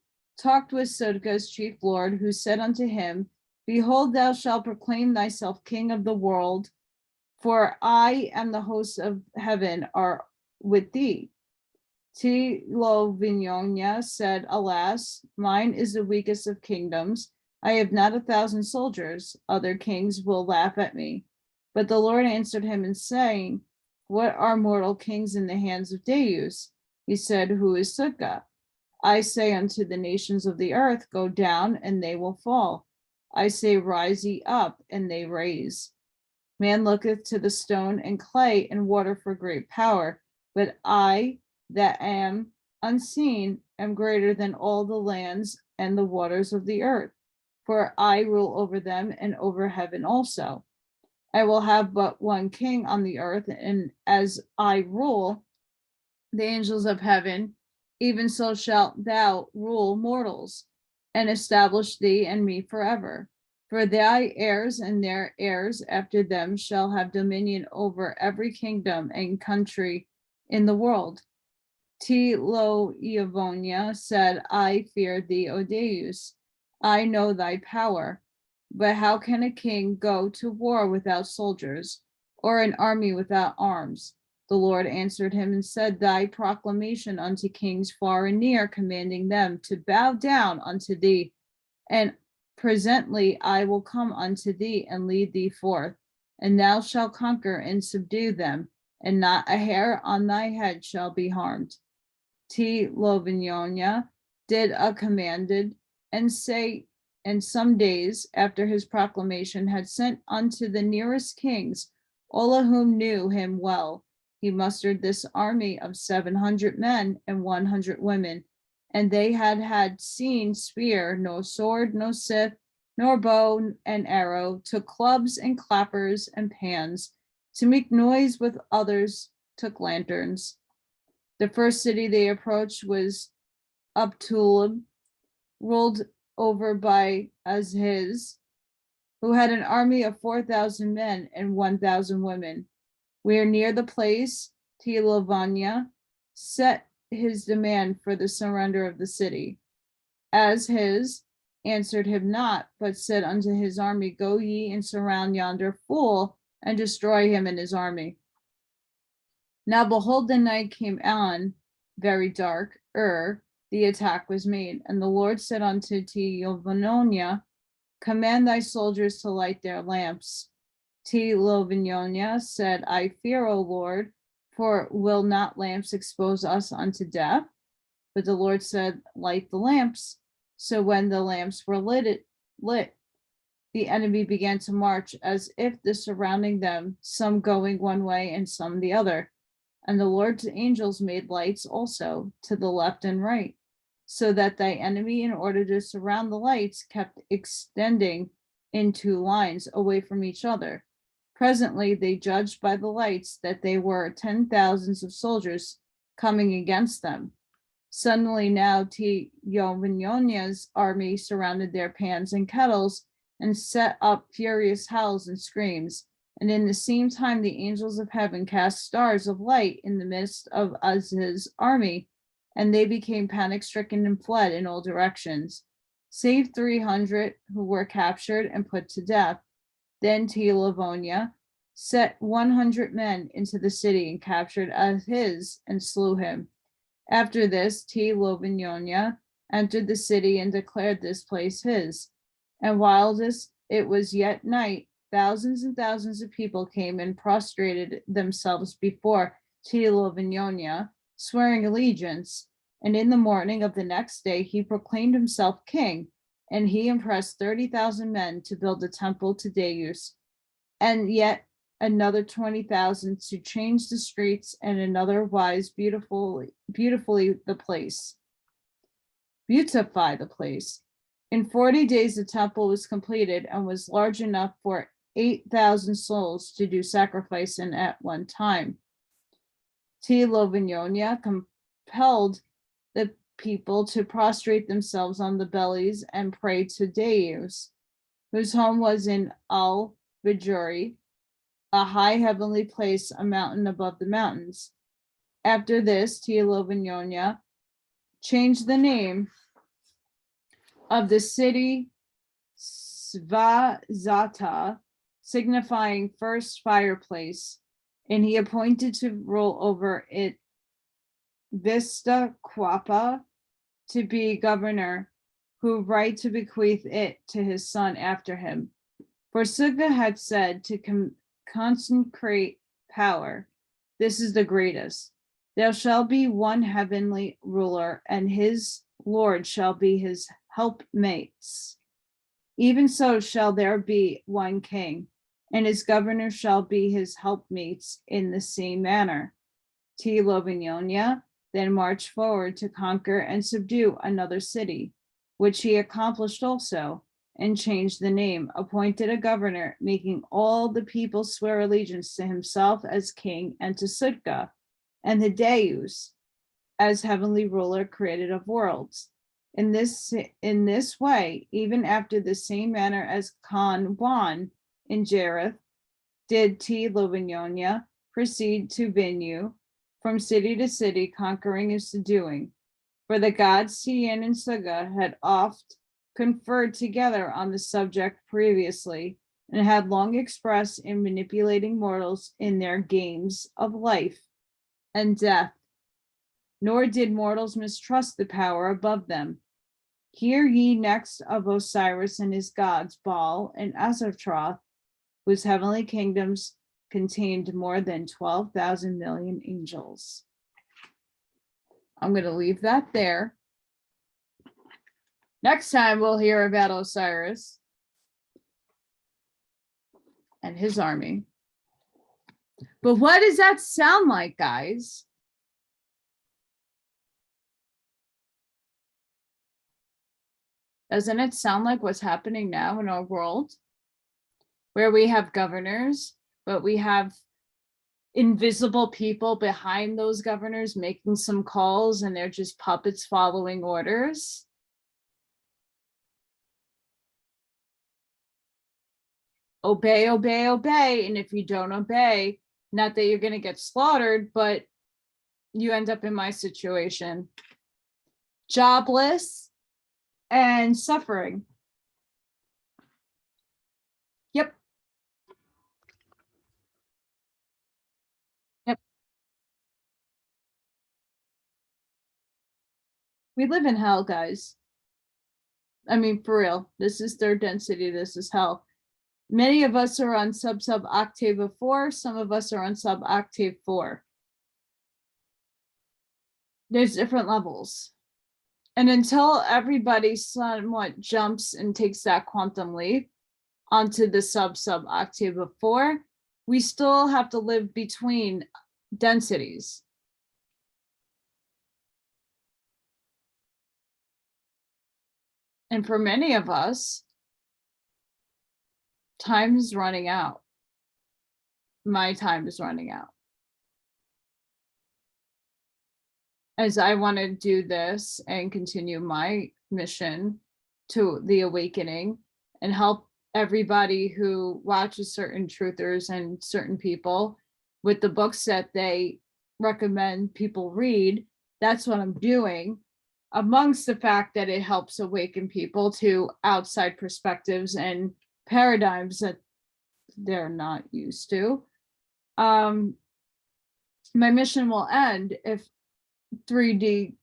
talked with Sodka's chief lord, who said unto him, behold, thou shalt proclaim thyself king of the world, for I am the hosts of heaven are with thee. Lovagnia said, alas, mine is the weakest of kingdoms. I have not 1,000 soldiers. Other kings will laugh at me. But the Lord answered him and saying, what are mortal kings in the hands of Deus? He said, who is Sodka? I say unto the nations of the earth, go down, and they will fall. I say, rise ye up, and they raise. Man looketh to the stone and clay and water for great power, but I that am unseen am greater than all the lands and the waters of the earth, for I rule over them and over heaven also. I will have but one king on the earth, and as I rule the angels of heaven, even so shalt thou rule mortals, and establish thee and me forever. For thy heirs and their heirs after them shall have dominion over every kingdom and country in the world. Lovagnia said, I fear thee, O Deus. I know thy power. But how can a king go to war without soldiers, or an army without arms? The Lord answered him and said, thy proclamation unto kings far and near, commanding them to bow down unto thee, and presently I will come unto thee and lead thee forth, and thou shalt conquer and subdue them, and not a hair on thy head shall be harmed. Lovagnia did a commanded, and some days after his proclamation had sent unto the nearest kings, all of whom knew him well. He mustered this army of 700 men and 100 women, and they had seen spear, no sword, no scythe, nor bow and arrow, took clubs and clappers and pans. To make noise with others, took lanterns. The first city they approached was Uptulub, ruled over by Azhiz, who had an army of 4,000 men and 1,000 women. We are near the place. Lovagnia set his demand for the surrender of the city. Azhiz answered him not, but said unto his army, go ye and surround yonder fool and destroy him and his army. Now behold, the night came on, very dark. The the attack was made. And the Lord said unto Tivanonia, command thy soldiers to light their lamps. Tivanonia said, I fear, O Lord, for will not lamps expose us unto death? But the Lord said, light the lamps. So when the lamps were lit, the enemy began to march as if the surrounding them, some going one way and some the other. And the Lord's angels made lights also to the left and right, so that thy enemy, in order to surround the lights, kept extending in two lines away from each other. Presently they judged by the lights that they were 10,000s of soldiers coming against them. Suddenly now Tivanionia's army surrounded their pans and kettles and set up furious howls and screams. And in the same time, the angels of heaven cast stars of light in the midst of Uzz's army, and they became panic-stricken and fled in all directions, save 300 who were captured and put to death. Then Tivanonia set 100 men into the city and captured his and slew him. After this, Tivanonia entered the city and declared this place his. And while it was yet night, thousands and thousands of people came and prostrated themselves before Tivanonia, swearing allegiance. And in the morning of the next day, he proclaimed himself king, and he impressed 30,000 men to build a temple to Deus, and yet another 20,000 to change the streets, and another wise beautify the place. In 40 days, the temple was completed and was large enough for 8,000 souls to do sacrifice in at one time. Tivanonia compelled the people to prostrate themselves on the bellies and pray to Deus, whose home was in Al-Bajuri, a high heavenly place, a mountain above the mountains. After this, Tivanonia changed the name of the city Svazata, signifying first fireplace, and he appointed to rule over it Vista Quapa to be governor, who right to bequeath it to his son after him. For Suga had said to consecrate power, this is the greatest. There shall be one heavenly ruler, and his Lord shall be his helpmates. Even so shall there be one king, and his governor shall be his helpmates in the same manner. Tivanonia then marched forward to conquer and subdue another city, which he accomplished also, and changed the name, appointed a governor, making all the people swear allegiance to himself as king and to Sutka, and the Deus as heavenly ruler created of worlds. In this way, even after the same manner as Khan Wan in Jareth, did Tivanonia proceed to Vinu, from city to city, conquering and subduing. For the gods Tian and Suga had oft conferred together on the subject previously, and had long expressed in manipulating mortals in their games of life and death. Nor did mortals mistrust the power above them. Hear ye next of Osiris and his gods, Baal and Azathoth, whose heavenly kingdoms contained more than 12,000 million angels. I'm going to leave that there. Next time we'll hear about Osiris and his army. But what does that sound like, guys? Doesn't it sound like what's happening now in our world, where we have governors, but we have invisible people behind those governors making some calls, and they're just puppets following orders? Obey, obey, obey. And if you don't obey, not that you're going to get slaughtered, but you end up in my situation, jobless and suffering. Yep. Yep. We live in hell, guys. I mean, for real, this is third density, this is hell. Many of us are on sub octave of 4, some of us are on sub octave 4. There's different levels. And until everybody somewhat jumps and takes that quantum leap onto the sub octave of 4, we still have to live between densities. And for many of us, time is running out. My time is running out. As I want to do this and continue my mission to the awakening and help everybody who watches certain truthers and certain people with the books that they recommend people read, that's what I'm doing. Amongst the fact that it helps awaken people to outside perspectives and paradigms that they're not used to. My mission will end if 3D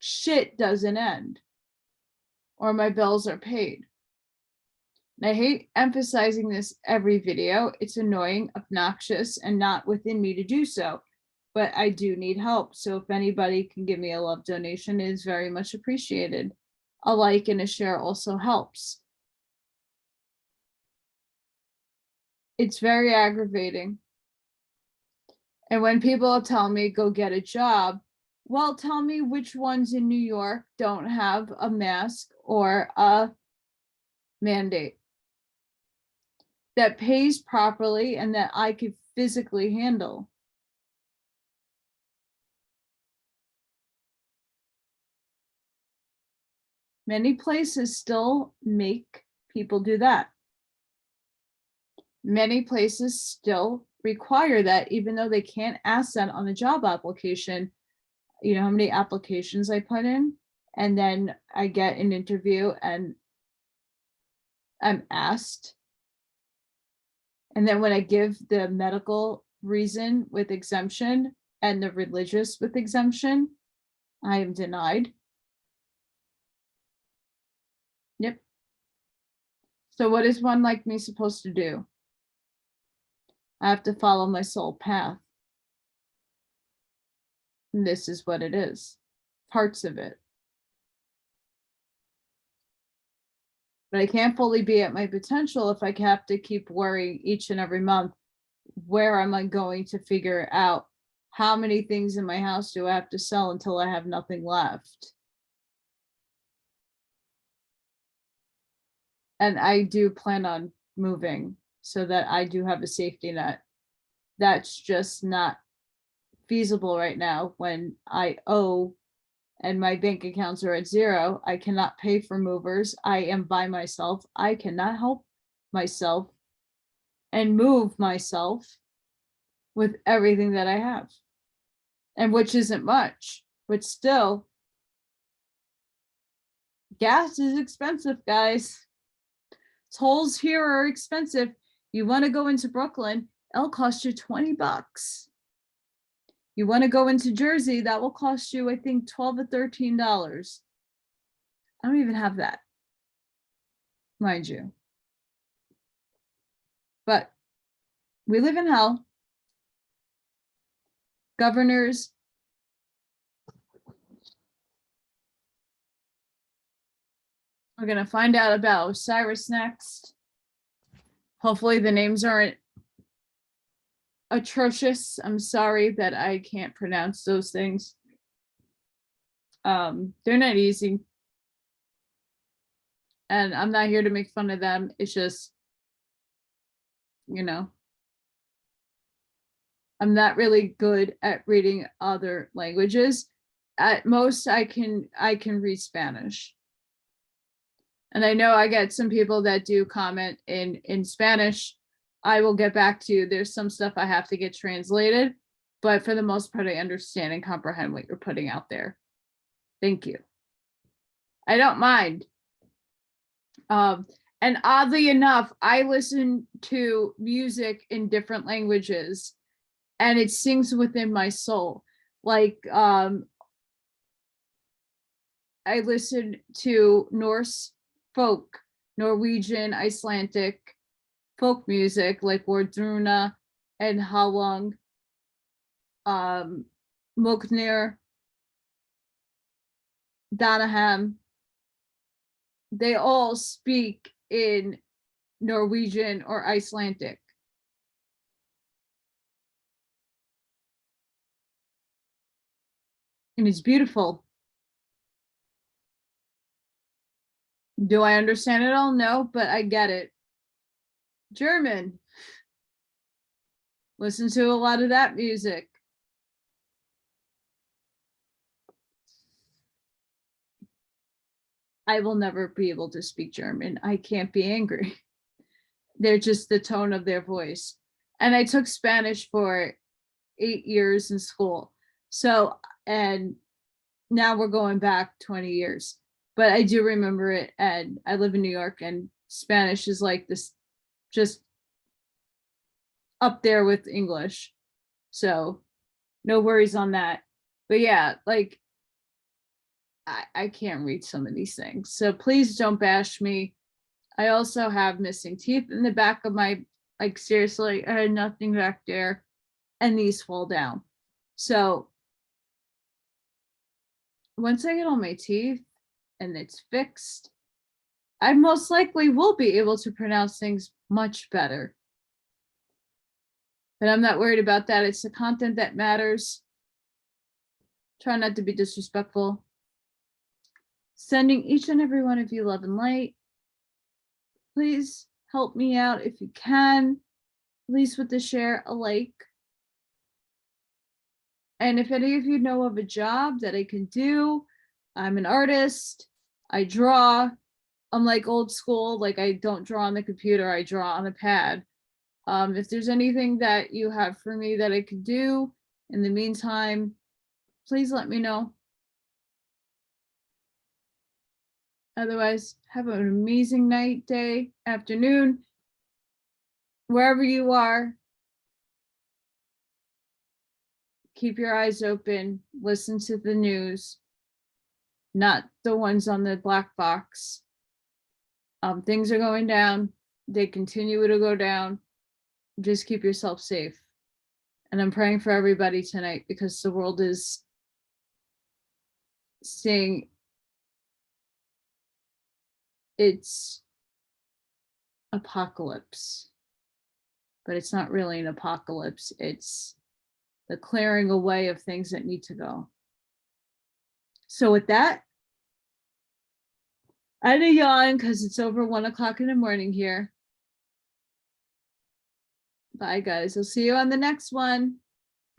shit doesn't end or my bills are paid. And I hate emphasizing this every video. It's annoying, obnoxious, and not within me to do so. But I do need help. So if anybody can give me a love donation, it is very much appreciated. A like and a share also helps. It's very aggravating. And when people tell me go get a job, well, tell me which ones in New York don't have a mask or a mandate that pays properly and that I could physically handle. Many places still make people do that. Many places still require that, even though they can't ask that on a job application. You know how many applications I put in, and then I get an interview and I'm asked. And then when I give the medical reason with exemption and the religious with exemption, I am denied. Yep. So what is one like me supposed to do? I have to follow my soul path. And this is what it is. Parts of it. But I can't fully be at my potential if I have to keep worrying each and every month, where am I going to figure out how many things in my house do I have to sell until I have nothing left? And I do plan on moving so that I do have a safety net. That's just not feasible right now when I owe and my bank accounts are at 0. I cannot pay for movers. I am by myself. I cannot help myself and move myself with everything that I have, and which isn't much, but still, gas is expensive, guys. Tolls here are expensive. You want to go into Brooklyn, it'll cost you $20. You want to go into Jersey, that will cost you, I think, $12 or $13. I don't even have that, mind you. But we live in hell. Governors we're going to find out about Osiris next. Hopefully the names aren't atrocious. I'm sorry that I can't pronounce those things. They're not easy. And I'm not here to make fun of them. It's just, you know, I'm not really good at reading other languages. At most, I can read Spanish. And I know I get some people that do comment in Spanish. I will get back to you. There's some stuff I have to get translated, but for the most part, I understand and comprehend what you're putting out there. Thank you. I don't mind. And oddly enough, I listen to music in different languages and it sings within my soul. Like I listen to Norse folk, Norwegian, Icelandic folk music like Wardruna and Halung, Moknir, Donaham. They all speak in Norwegian or Icelandic. And it's beautiful. Do I understand it all? No, but I get it. German. Listen to a lot of that music. I will never be able to speak German. I can't be angry. They're just the tone of their voice. And I took Spanish for 8 years in school. So, and now we're going back 20 years. But I do remember it, and I live in New York, and Spanish is like this, just up there with English. So no worries on that. But yeah, like I can't read some of these things. So please don't bash me. I also have missing teeth in the back of my, like seriously, I had nothing back there, and these fall down. So once I get all my teeth and it's fixed, I most likely will be able to pronounce things much better. But I'm not worried about that. It's the content that matters. Try not to be disrespectful. Sending each and every one of you love and light. Please help me out if you can, at least with the share, a like. And if any of you know of a job that I can do, I'm an artist, I draw. I'm like old school, like I don't draw on the computer, I draw on a pad. If there's anything that you have for me that I could do in the meantime, please let me know. Otherwise, have an amazing night, day, afternoon, wherever you are. Keep your eyes open, listen to the news, not the ones on the black box. Things are going down. They continue to go down. Just keep yourself safe. And I'm praying for everybody tonight because the world is seeing its apocalypse, but it's not really an apocalypse. It's the clearing away of things that need to go. So with that, I had a yawn because it's over 1 o'clock in the morning here. Bye guys, I'll see you on the next one.